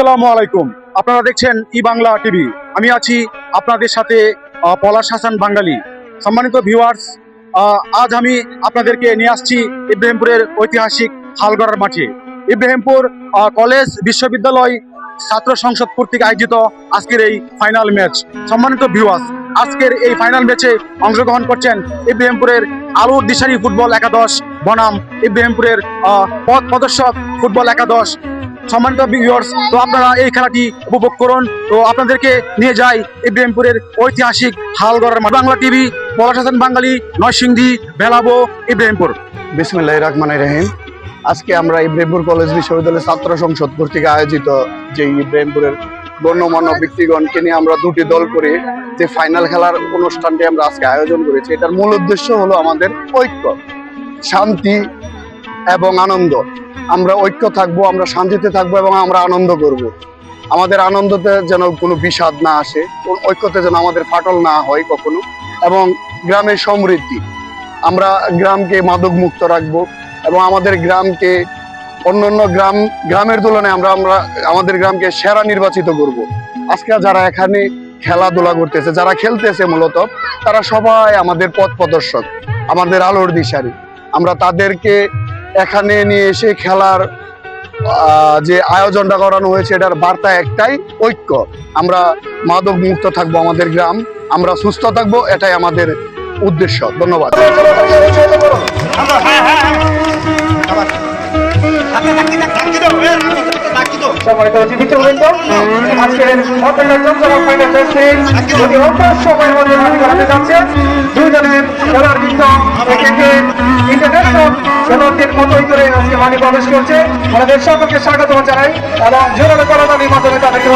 আসসালামু আলাইকুম। আপনারা দেখছেন ই বাংলা টিভি। আমি আছি আপনাদের সাথে পলাশ হাসান বাঙালি। সম্মানিত ভিউয়ার্স, আজ আমি আপনাদেরকে নিয়ে আসছি ইব্রাহিমপুরের ঐতিহাসিক হালগড়ার মাঠে। ইব্রাহিমপুর কলেজ বিশ্ববিদ্যালয় ছাত্র সংসদ কর্তৃক আয়োজিত আজকের এই ফাইনাল ম্যাচ। সম্মানিত ভিউয়ার্স, আজকের এই ফাইনাল ম্যাচে অংশগ্রহণ করছেন ইব্রাহিমপুরের আলুর দিশারি ফুটবল একাদশ বনাম ইব্রাহিমপুরের পথ প্রদর্শক ফুটবল একাদশ। সম্মানিত ভিউয়ার্স, তো আপনারা এই খেলাটি উপভোগ করুন। তো আপনাদেরকে নিয়ে যাই ইব্রাহিমপুরের ঐতিহাসিক হালগড়ার মাঠ। বাংলা টিভি, পলাশ হাসান বাঙালি, নরসিংদী, ভেলাবো, ইব্রাহিমপুর। বিসমিল্লাহির রহমানির রহিম। আজকে আমরা ইব্রাহিমপুর কলেজ বিশ্ববিদ্যালয়ের ছাত্র সংসদ কর্তৃক আয়োজিত যে ইব্রাহিমপুরের গণ্যমান্য ব্যক্তিগণকে নিয়ে আমরা দুটি দল করে যে ফাইনাল খেলার অনুষ্ঠানটি আমরা আজকে আয়োজন করেছি, এটার মূল উদ্দেশ্য হলো আমাদের ঐক্য, শান্তি এবং আনন্দ। আমরা ঐক্য থাকবো, আমরা শান্তিতে থাকবো এবং আমরা আনন্দ করব। আমাদের আনন্দতে যেন কোনো বিষাদ না আসে, ঐক্যতে যেন আমাদের ফাটল না হয় কখনো, এবং গ্রামের সমৃদ্ধি, আমরা গ্রামকে মাদক মুক্ত রাখবো এবং আমাদের গ্রামকে অন্যান্য গ্রামের তুলনায় আমরা আমাদের গ্রামকে সেরা নির্বাচিত করব। আজকে যারা এখানে খেলাধুলা করতেছে, যারা খেলতেছে, মূলত তারা সবাই আমাদের পথ প্রদর্শক, আমাদের আলোর দিশারি। আমরা তাদেরকে এখানে নিয়ে এসে খেলার যে আয়োজনটা করানো হয়েছে, এটার বার্তা একটাই, ঐক্য। আমরা মাদক মুক্ত থাকবো আমাদের গ্রাম, আমরা সুস্থ থাকবো, এটাই আমাদের উদ্দেশ্য। ধন্যবাদ। সম্মানিত অতিথিবৃন্দ, আজকের যদি অল্প সময়ের মধ্যে হাতে যাচ্ছে দুইজনের খেলার বৃত্ত ইন্টারন্যাশনাল খেলোয়াড়দের মতোই করে আজকে মাঠে প্রবেশ করছে। আমাদের সকলকে স্বাগত জানাই এবং জোরালো করতালির মাধ্যমে তাদেরকে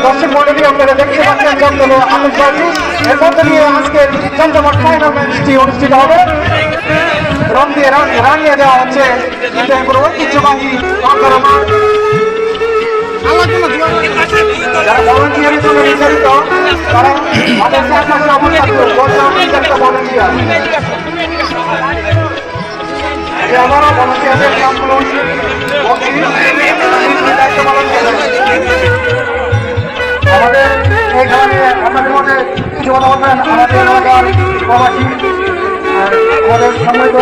দর্শক মন্ডলী, আপনারা দেখতে পাচ্ছেন জমজমে আনন্দ বাজি। এর মধ্যে দিয়ে আজকের জমজমাট ফাইনাল ম্যাচটি অনুষ্ঠিত হবে। রং দিয়ে রাঙিয়ে দেওয়া হচ্ছে ইব্রাহিমপুর ঐতিহ্যবাহী হালগড়া মাঠ। যারা ভলান্টিয়ারের জন্য নির্ধারিত, তারা মাঠের চারপাশে অবস্থান ভলান্টিয়ার। আমারও ভলান্টিয়ারদের নামগুলো দায়িত্ব পালন করেন। আমাদের এইখানে আপনাদের মধ্যে কিছু কথা বলবেন আমাদের এলাকার প্রবাসী, আমাদের সম্মানিত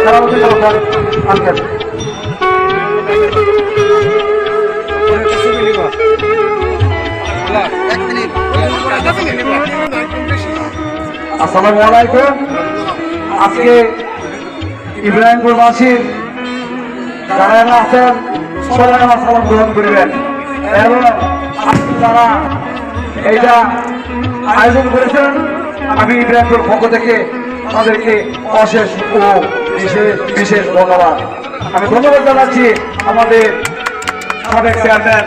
যারা অতিথি আনছেন। আসসালামু আলাইকুম। আজকে ইব্রাহিমপুরবাসীর যারা আছেন সবাই আমার সালাম গ্রহণ করিবেন এবং যারা এইটা আয়োজন করেছেন, আমি ইব্রাহিমপুর পক্ষ থেকে তাদেরকে অশেষ ও বিশেষ ধন্যবাদ। আমি ধন্যবাদ জানাচ্ছি আমাদের সাবেক চেয়ারম্যান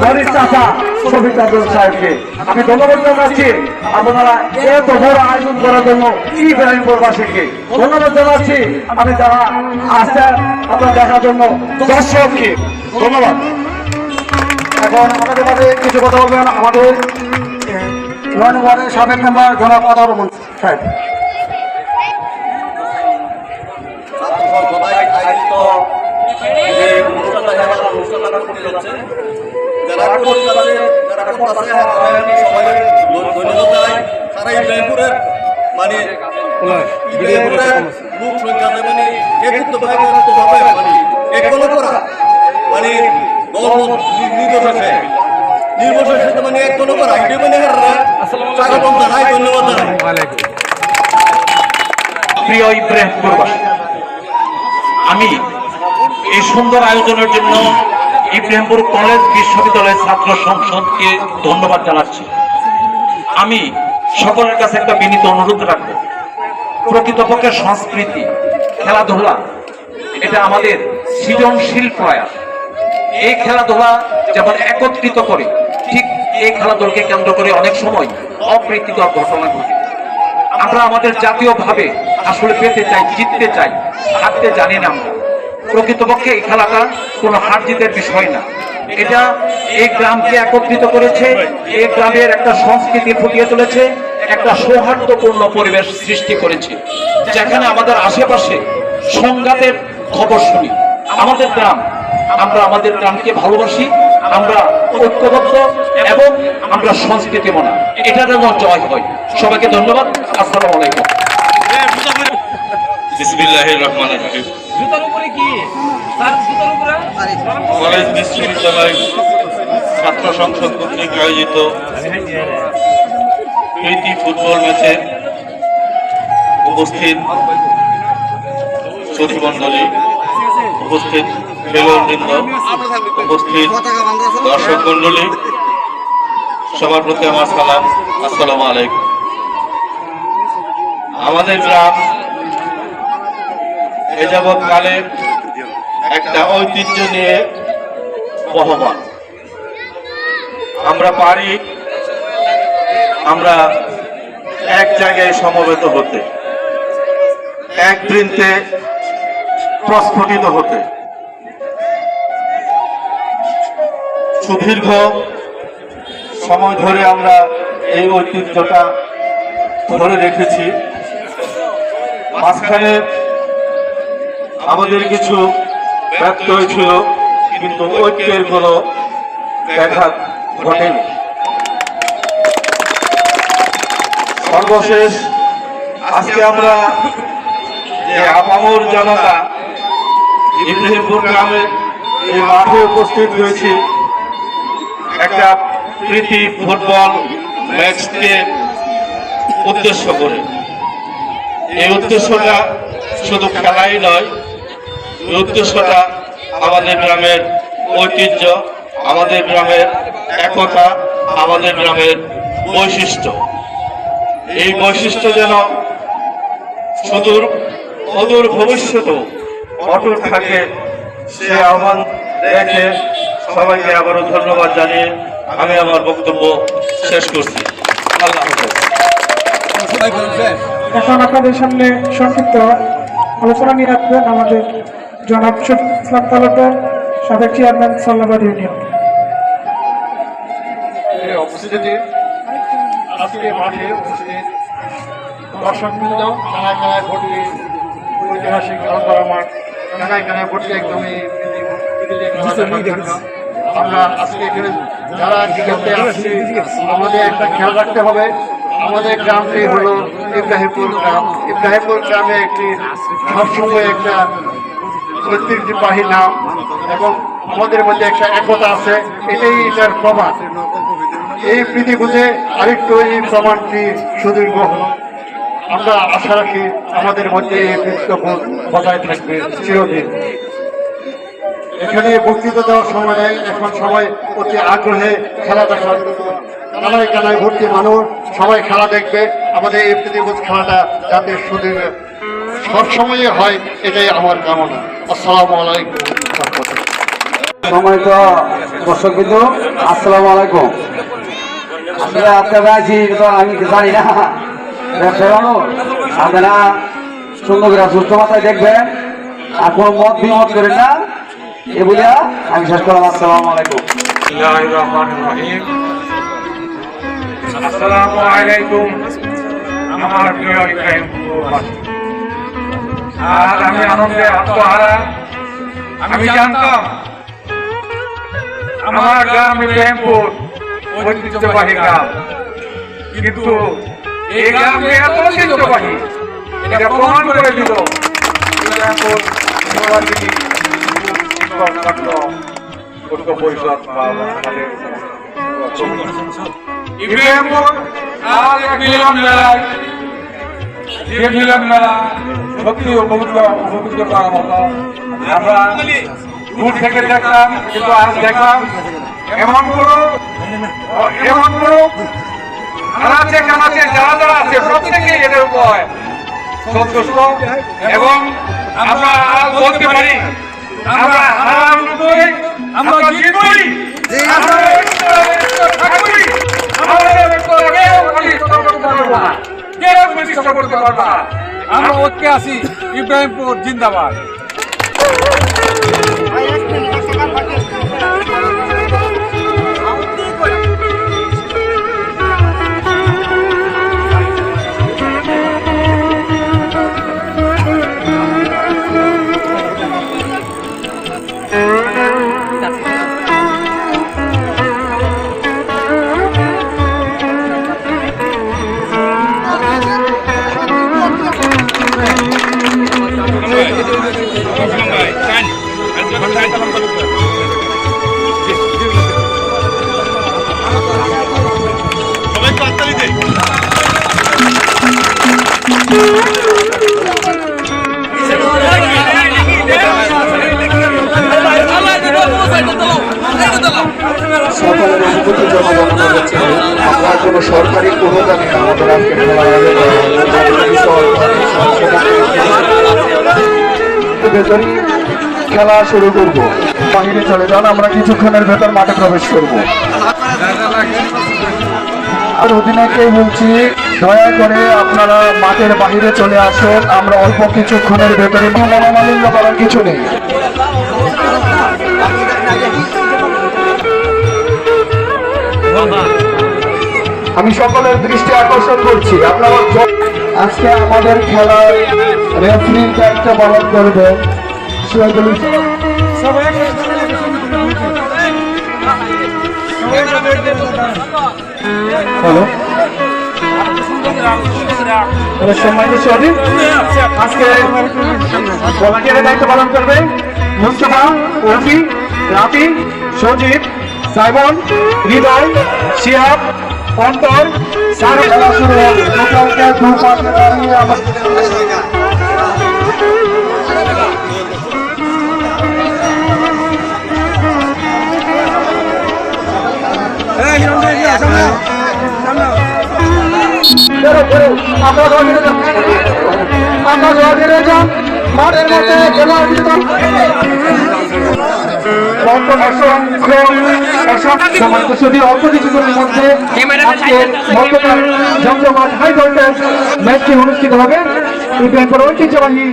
মনির চাচা শফিক আব্দুল সাহেবকে। আমি ধন্যবাদ জানাচ্ছি আপনারা এত বড় আয়োজন করার জন্য ইব্রাহিমপুরবাসীকে ধন্যবাদ জানাচ্ছি। আমি যারা আসছেন আপনারা দেখার জন্য দর্শককে ধন্যবাদ। এখন আমাদের মাঝে কিছু কথা বলবেন আমাদের নয় ওয়ার্ডের সাবেক মেম্বার জনাব আদার রহমান সাহেব। প্রিয় ইব্রাহিমপুরবাসী, আমি এই সুন্দর আয়োজনের জন্য ইব্রাহিমপুর কলেজ বিশ্ববিদ্যালয়ের ছাত্র সংসদকে ধন্যবাদ জানাচ্ছি। আমি সকলের কাছে একটা বিনীত অনুরোধ রাখবো, প্রকৃতপক্ষে সংস্কৃতি, খেলাধুলা এটা আমাদের সৃজনশীল প্রয়াস। এই খেলাধুলা যেমন একত্রিত করে, ঠিক এই খেলাধুলাকে কেন্দ্র করে অনেক সময় অপ্রীতিকর ঘটনা ঘটে। আমরা আমাদের জাতীয়ভাবে আসলে পেতে চাই, জিততে চাই, হারতে জানি না। আমরা প্রকৃতপক্ষে এই খেলাটা কোনো হার জিতের বিষয় না। এটা এই গ্রামকে একত্রিত করেছে, এই গ্রামের একটা সংস্কৃতি ফুটিয়ে তুলেছে, একটা সৌহার্দ্যপূর্ণ পরিবেশ সৃষ্টি করেছে, যেখানে আমাদের আশেপাশে সংঘাতের খবর শুনি। আমাদের গ্রাম, আমরা আমাদের গ্রামকে ভালোবাসি, আমরা ঐক্যবদ্ধ এবং আমরা সংস্কৃতি মনা, এটা যেন জয় হয়। সবাইকে ধন্যবাদ। আসসালামু আলাইকুম। বিসমিল্লাহির রহমানির রহিম। কলেজ বিশ্ববিদ্যালয় ছাত্র সংসদ কর্তৃক আয়োজিত প্রীতি ফুটবল ম্যাচে উপস্থিত সচিবমণ্ডলী, উপস্থিত খেলোয়াড়বৃন্দ, উপস্থিত দর্শক মণ্ডলী, সবার প্রতি আমার সালাম, আসসালামু আলাইকুম। আমাদের গ্রাম এ যাবৎ কালে একটা ঐতিহ্য নিয়ে বহমান। আমরা পারি আমরা এক জায়গায় সমবেত হতে, এক বৃন্তে প্রস্ফুটিত হতে। সুদীর্ঘ সময় ধরে আমরা এই ঐতিহ্যটা ধরে রেখেছি। মাঝখানে আমাদের কিছু ব্যর্থ হয়েছিল, কিন্তু ঐক্যের কোনো ব্যাঘাত ঘটেনি। সর্বশেষ আজকে আমরা যে আপামর জনতা ইব্রাহিমপুর গ্রামের এই মাঠে উপস্থিত হয়েছি একটা প্রীতি ফুটবল ম্যাচকে উদ্দেশ্য করে। এই উদ্দেশ্যটা শুধু খেলাই নয়, এই উদ্দেশ্যটা আমাদের গ্রামের ঐতিহ্য, আমাদের গ্রামের একতা, আমাদের গ্রামের বৈশিষ্ট্য। এই বৈশিষ্ট্য যেন অদূর ভবিষ্যতেও অটুট থাকে, সে আহ্বান রেখে সবাইকে আবারও ধন্যবাদ জানিয়ে আমি আমার বক্তব্য শেষ করছি। আল্লাহ হাফেজ। এখন আপনাদের সামনে সংক্ষিপ্ত আলোচনা নিয়ে রাখবেন আমাদের জনাব শফিক ইসলাম তালুকদার, সাবেক চেয়ারম্যান সাল্লাবাদ ইউনিয়ন। উপস্থিতি আজকে মাঠে উপস্থিত দর্শকবৃন্দ, কানায় কানায় ভর্তি ঐতিহাসিক খেলাধুলা মাঠ, কানায় কানায় ভর্তি একদমই আমরা আজকে এখানে যারা খেলতে আসছি আমাদের একটা খেয়াল রাখতে হবে। আমাদের গ্রামটি হলো ইব্রাহিমপুর গ্রাম। ইব্রাহিমপুর গ্রামে একটি সবসময় একটা ঐতিহ্যবাহী নাম এবং আমাদের মধ্যে একটা একতা আছে, এটাই এটার প্রমাণ। এই প্রীতি বুঝে আরেকটু এই প্রমাণটি সুদীর্ঘ হল। আমরা আশা রাখি আমাদের মধ্যে এই বৃক্ষবোধ বজায় থাকবে চিরদিন। এখানে বক্তৃতা দেওয়ার সময় নেই, এখন সবাই অতি আগ্রহে খেলা দেখার কানায় কানায় ভর্তি মানুষ, সবাই খেলা দেখবে। আমাদের এই প্রীতিবোধ খেলাটা যাতে সুদীর্ঘ সবসময় হয়, এটাই আমার কামনা। আসসালামু আলাইকুম। সম্মানিত দর্শকবৃন্দ, আসসালামু আলাইকুম। আসলে আপনারা আছি তো আমি জানি না, ব্যবসায়ী মানুষ আপনারা সুন্দর করে সুস্থ মাথায় দেখবেন আর কোনো মত বিমত করেন না, এ বলিয়া আমি শেষ করলাম। আসসালামু আলাইকুম। বিসমিল্লাহির রহমানির রহিম। আসসালামু আলাইকুম আমার প্রিয় ইব্রাহিমপুরবাসী। আর আমি আনন্দে আত্মহারা। আমি জানতাম আমার গ্রাম ইব্রাহিমপুর ঐতিহ্যবাহী গ্রাম, কিন্তু এই গ্রাম যে এত ঐতিহ্যবাহী এটা প্রমাণ করে দিল ইব্রাহিমপুর ইউনিভার্সিটি ঐক্য পরিষদ বা আমাদের ইব্রাহিমপুর আর এক মিলন মেলায়, যে মিলন মেলা সত্যি উপভোগ করার মতো। আমরা দূর থেকে দেখলাম, কিন্তু আজ দেখলাম এমন কোনো আনাচে কানাচে যারা যারা আছে প্রত্যেকেই এদের উপর সন্তুষ্ট এবং আমরা আজ বলতে পারি আমরা হারার নই, আমরা জিতবই। আমরা ঐক্যে আছি। ইব্রাহিমপুর জিন্দাবাদ। সকলের অনুভূতি জনগণ হচ্ছে আমরা কোনো সরকারি অনুদানে আমাদের আজকে খেলার আয়োজন করা হলো। ভেতরে খেলা শুরু করব, বাহিরে চলে যান, আমরা কিছুক্ষণের ভেতর মাঠে প্রবেশ করব। আর অধিনায়ককে বলছি, দয়া করে আপনারা মাঠের বাহিরে চলে আসুন, আমরা অল্প কিছুক্ষণের ভেতরে মনোমালিন্য করার কিছু নেই। আমি সকলের দৃষ্টি আকর্ষণ করছি, আপনারা আজকে আমাদের খেলার রেফারির দায়িত্ব পালন করবেন শহীদুল ইসলাম। হ্যালো, সম্মানিত সহী, আজকে ভলান্টিয়ারের দায়িত্ব পালন করবে মুস্তফা, রফি, রাফি, সজীব, সাইমন, হৃদয়, শিহাব, অন্তর। খেলা শুরু হবে, লোকালকে দু পাশে দাঁড়িয়ে মাঠের মধ্যে খেলা অল্প কিছুক্ষণের মধ্যে জমজমাট হাই ভোল্টেজ ম্যাচটি অনুষ্ঠিত হবে। ইব্রাহিমপুর ঐতিহ্যবাহী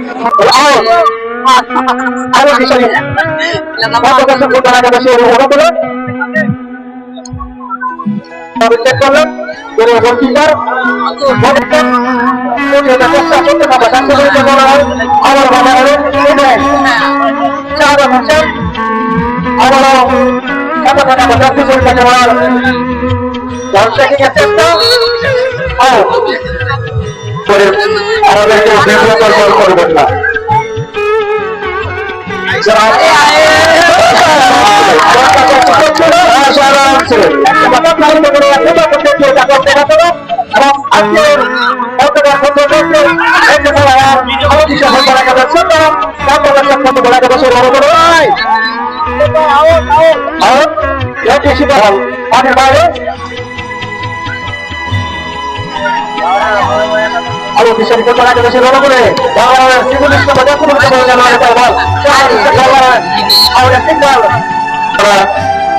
করবেন না।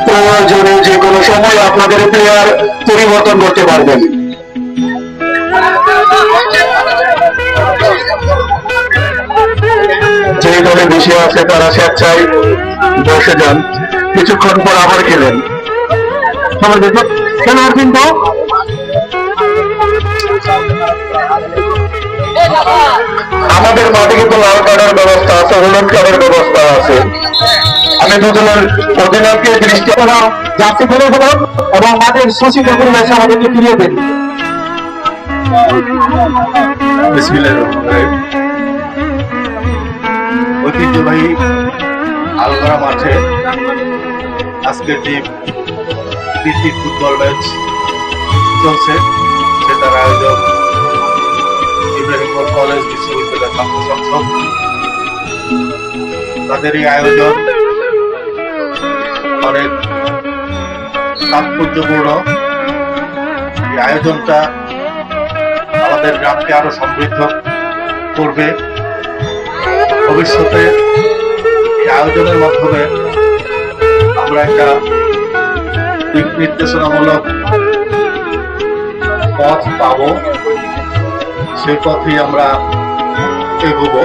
প্রয়োজনে যে কোনো সময় আপনাদের প্লেয়ার পরিবর্তন করতে পারবেন। যে দলে বেশি আছে তারা স্বেচ্ছায় বসে যান, কিছুক্ষণ পর আবার খেলেন। খেলার কিন্তু আমাদের মাঠে কিন্তু লাল কার্ডের ব্যবস্থা আছে, হলুদ কার্ডের ব্যবস্থা আছে। আমি দুজনের অধিনায়ককে দৃষ্টি করা যাত্রী করে হলো এবং মাঠের শোষিত পরিবেশ আমাদেরকে ফিরিয়ে দেন। ঐতিহ্যবাহী আলগড়া মাঠে আজকের যে প্রীতি ফুটবল ম্যাচ চলছে সেটার আয়োজক ইব্রাহিমপুর কলেজ বিশ্ববিদ্যালয় ছাত্র সংসদ। তাদের এই আয়োজন অনেক তাৎপর্যপূর্ণ। এই আয়োজনটা আমাদের গ্রামকে আরো সমৃদ্ধ করবে। ভবিষ্যতে এই আয়োজনের মাধ্যমে আমরা একটা দিক নির্দেশনামূলক পথ পাবো, সেই পথেই আমরা এগোবো।